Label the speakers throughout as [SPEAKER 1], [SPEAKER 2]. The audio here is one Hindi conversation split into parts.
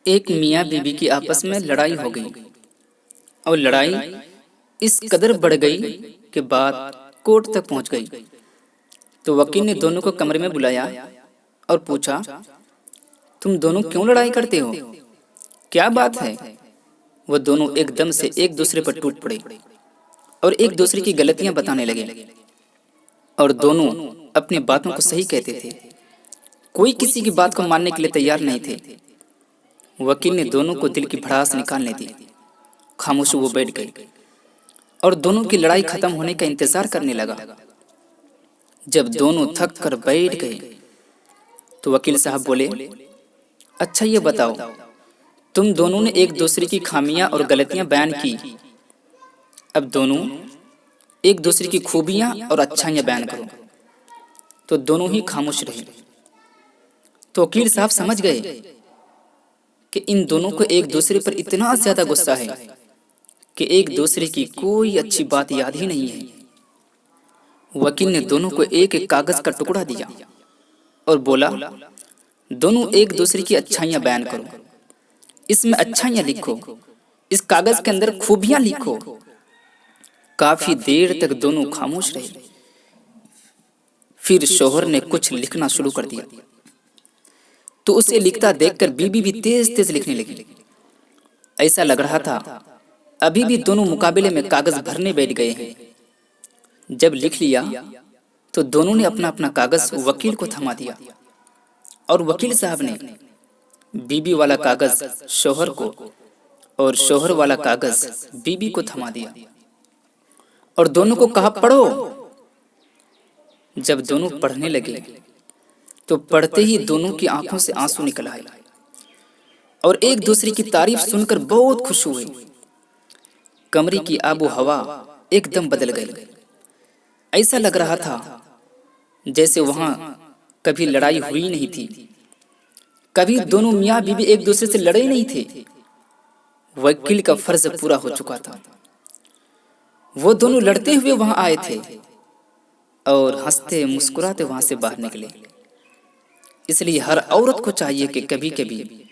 [SPEAKER 1] एक मियाँ बीवी की आपस में लड़ाई हो गई और लड़ाई इस कदर बढ़ गई कि बात कोर्ट तक पहुंच गई। तो वकील ने दोनों को कमरे में बुलाया और पूछा, तुम दोनों क्यों लड़ाई करते हो? क्या बात है? वो दोनों एकदम से एक दूसरे पर टूट पड़े और एक दूसरे की गलतियां बताने लगे और दोनों अपनी बातों को सही कहते थे। कोई किसी की बात को मानने के लिए तैयार नहीं थे। वकील ने दोनों को दिल की भड़ास निकालने दी। खामोश वो बैठ गए और दोनों की लड़ाई खत्म होने का इंतजार करने लगा। जब दोनों थक कर बैठ गए तो वकील साहब बोले, अच्छा ये बताओ, तुम दोनों ने एक दूसरे की खामियां और गलतियां बयान की। अब दोनों एक दूसरे की खूबियां और अच्छाइयां बयान करो। तो दोनों ही खामोश रहे। तो वकील साहब समझ गए कि इन दोनों को एक दूसरे पर इतना ज्यादा गुस्सा है कि एक दूसरे की कोई अच्छी बात याद ही नहीं है। वकील ने दोनों को एक एक कागज का टुकड़ा दिया और बोला, दोनों एक दूसरे की अच्छाइयां बयान करो, इसमें अच्छाइयां लिखो, इस कागज के अंदर खूबियां लिखो। काफी देर तक दोनों खामोश रहे। फिर शौहर ने कुछ लिखना शुरू कर दिया तो उसे लिखता देखकर बीबी भी तेज तेज लिखने लगी। ऐसा लग रहा था अभी भी दोनों मुकाबले में कागज भरने बैठ गए हैं। जब लिख लिया तो दोनों ने अपना अपना कागज वकील को थमा दिया और वकील साहब ने बीबी वाला कागज शौहर को और शौहर वाला कागज बीबी को थमा दिया और दोनों को कहा, पढ़ो। जब दोनों पढ़ने लगे तो पढ़ते ही दोनों की आंखों से आंसू निकल आए और एक दूसरे की तारीफ सुनकर बहुत खुश हुए। कमरे की आबो हवा एकदम बदल गई। ऐसा लग रहा था जैसे वहां कभी लड़ाई हुई नहीं थी, कभी दोनों मियाँ बीवी एक दूसरे से लड़े नहीं थे। वकील का फर्ज पूरा हो चुका था। वो दोनों लड़ते हुए वहां आए थे और हंसते मुस्कुराते वहां से बाहर निकले। इसलिए हर औरत को चाहिए कि कभी कभी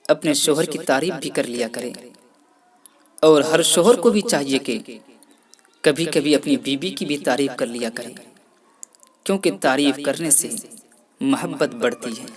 [SPEAKER 1] अपने शौहर की तारीफ भी कर लिया करे और हर शौहर को भी चाहिए कि कभी कभी अपनी बीबी की भी तारीफ कर लिया करे, क्योंकि तारीफ करने से मोहब्बत बढ़ती है।